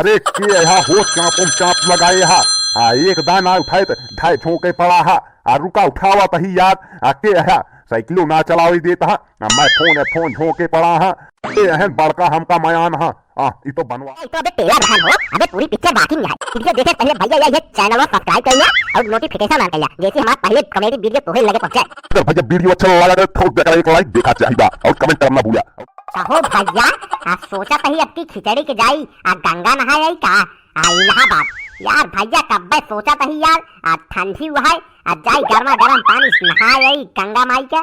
अरे के यहाँ हो चाप लगाए यहाँ एक दाना उठाए ढाई ठोके पड़ा हा रुका उठावा तही याद के यहाँ साइकिलो ना चलावी देता मैं फोन झोंके पड़ा हा एहन बड़का हमका मयान हा ये तो बनवा तो अबे तेरा बहन हो अबे पूरी पिक्चर बाकी नहीं है वीडियो देखे पहले भैया ये चैनल को सब्सक्राइब कर लिया और नोटिफिकेशन ऑन कर लिया जैसे हमारा पहले कॉमेडी वीडियो तोहे लगे पहुंचे। अगर भैया वीडियो अच्छा लगा तो ठोक देकर एक लाइक देखा चाहिए और कमेंट करना भूलिया। कहो भैया सोचा तही अब की खिचड़ी के जाई गंगा नहाए आई का इलाहाबाद यार भैया कब सोचा तही यार ठंडी हुआ है जाई गर्मा गर्म पानी नहाए आई गंगा माई के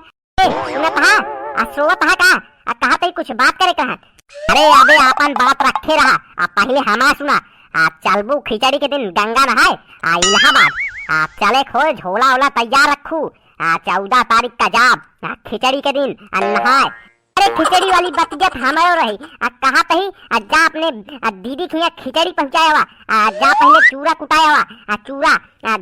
सुना कहा सोवत कहा कहा तही कुछ बात करे कहा अरे अबे आपन बात रखे रहा पहले हमा सुना चलबू खिचड़ी के दिन गंगा नहाए इलाहाबाद चले खोल झोला ओला तैयार रखू 14 तारीख का जाब खिचड़ी के दिन नहाए। अरे खिचड़ी वाली बतिया हमारो रही कहा तही जा अपने दीदी के खिचड़ी पहुंचाया हुआ जा पहले चूरा कुटाया हुआ चूरा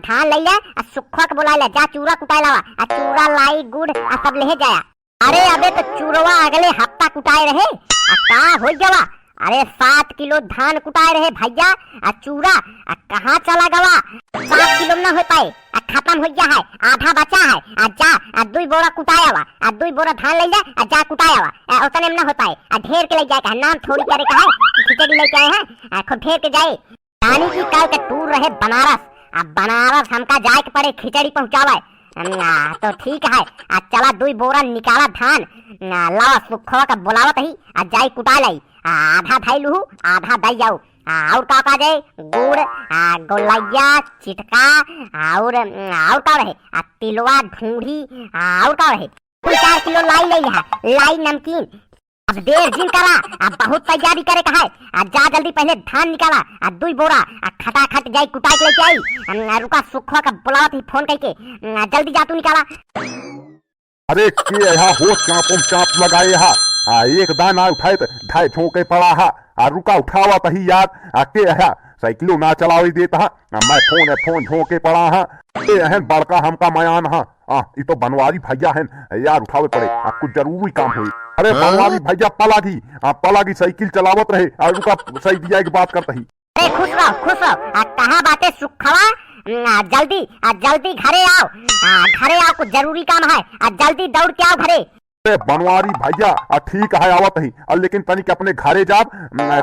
धान ले जा सुखा के बुला ले जा चूरा कुटाया हुआ चूरा लाई गुड़ सब ले जाया। अरे अबे तो चूरवा अगले हफ्ता कुटाए रहे का हो गवा अरे 7 किलो धान कुटाए रहे भैया चूरा कहाँ चला गवा 7 किलो न हो पाए खत्म हो गया है आधा बचा है जा 2 बोरा कुटाया हुआ 2 बोरा धान ले जा कुटाया हुआ उतने में न हो पाए ढेर के ले जाए नाम थोड़ी करे का है खिचड़ी लेके आए हैं खूब ढेर के जाए रानी की कल का टूर रहे बनारस हमका जाए के पड़े खिचड़ी पहुँचावा तो ठीक है चला 2 बोरा निकाला धान लावा सुखवा का बुलावत ही जाई कुटा लाई आधा धाई लू आधा दई जाऊ और का जाए गुड़ गोलैया चिटका और का रहे तिलवा ढूंढी और का रहे 4 किलो लाई नमकीन अब देर जिन करा बहुत तैयारी करे का है जा जल्दी पहले धान निकाला 2 बोरा खटाखट जाई कुटाई के लेके आई रुका सुखवा का बुलावत ही फोन करके जल्दी जा तू निकाला। अरे के यहाँ हो चाप लगाए यहाँ एक दाना उठाए ढाई ठोके पड़ा हा रुका उठावा तही याद के यहाँ साइकिलो ना चलावी देता मैं फोन झोंके पड़ा हा एहन बड़का हमका मयान हा ये तो बनवारी भैया है यार उठावे पड़े कुछ जरूरी काम हुई। अरे बनवारी भैया पलागी साइकिल चलावत रहे रुका सही दिया की बात करता ही। अरे खुश रहो कहा बातें सुखवा जल्दी घरे आओ कुछ जरूरी काम है जल्दी दौड़ के आओ घरे। बनवारी भैया ठीक है आवत ही लेकिन तनिक अपने घरे जाब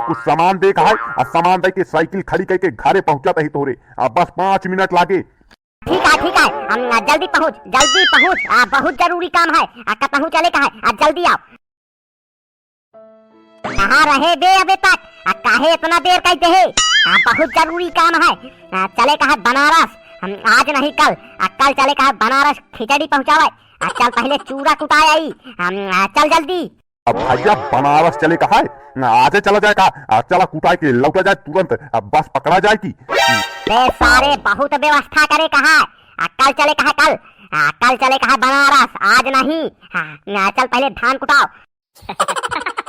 कुछ सामान दे है सामान दे के साइकिल खड़ी करके घरे पहुंचत ही तोरे बस 5 मिनट लागे। ठीक है जल्दी पहुंच बहुत जरूरी काम है कतहू चले का है जल्दी आओ। कहाँ रहे बे अबे तक काहे इतना देर कहते है बहुत जरूरी काम है चले का है बनारस आज नहीं कल चले का है बनारस खिचड़ी पहुंचावे चल पहले चूरा कुटाए आई चल जल्दी। अब भैया बनारस चले का है आज चला जाए का चला कुटाए के लौटा जाए तुरंत बस पकड़ा जाए की सारे बहुत व्यवस्था करे कहा कल चले कहा कल चले कहा बनारस आज नहीं चल पहले धान कुटाओ।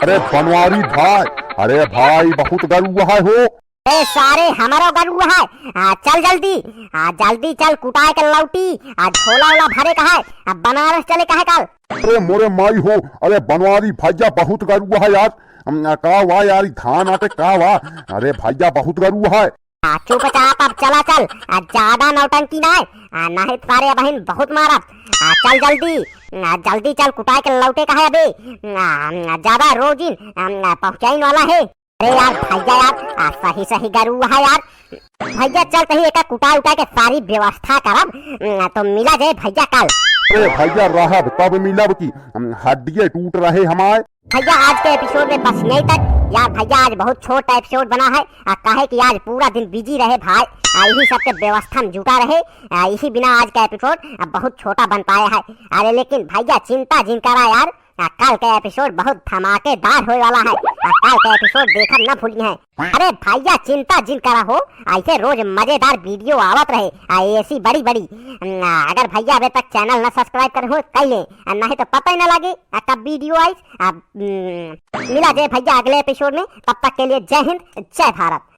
अरे बनवारी भाई अरे भाई बहुत गरुआ है हो सारे हमारा गरुआ है चल जल्दी चल कुटाए के लौटी झोला ओला भरे का है बनारस चले का है कल। अरे मोरे माई हो अरे बनवारी भैया बहुत गरुआ है यार का वाह यार धान आटे का वाह अरे भैया बहुत गरुआ है चुपचाप अब चला चल ज्यादा नौटंकी नहीं सारे बहन बहुत मारत चल जल्दी चल कुटाए के लौटे का है अबे ज्यादा रोजिन पहुंचाइन वाला है। अरे यार भैया यार सही गरुआ है यार भैया चल कहीं एक कुटा उटा के सारी व्यवस्था करब तो मिला जाए भैया कल। अरे भैया रहब तब मिलब की हड्डियां टूट रहे हमारे भैया आज के एपिसोड में बस यही तक यार भैया आज बहुत छोटा एपिसोड बना है कहे कि आज पूरा दिन बिजी रहे भाई यही सबके व्यवस्था में जुटा रहे इसी बिना आज का एपिसोड बहुत छोटा बन पाया है। अरे लेकिन भैया चिंता जिन करा यार कल का एपिसोड बहुत धमाकेदार होने वाला है कल का एपिसोड देखना न भूलिए है। अरे भैया चिंता जिन करा हो ऐसे रोज मजेदार वीडियो आवत रहे ऐसी बड़ी अगर भैया अभी तक चैनल न सब्सक्राइब करे हो कर ले नहीं तो पता ही न लगे कब वीडियो आई मिला जय भैया अगले एपिसोड में तब तक के लिए जय हिंद जय भारत।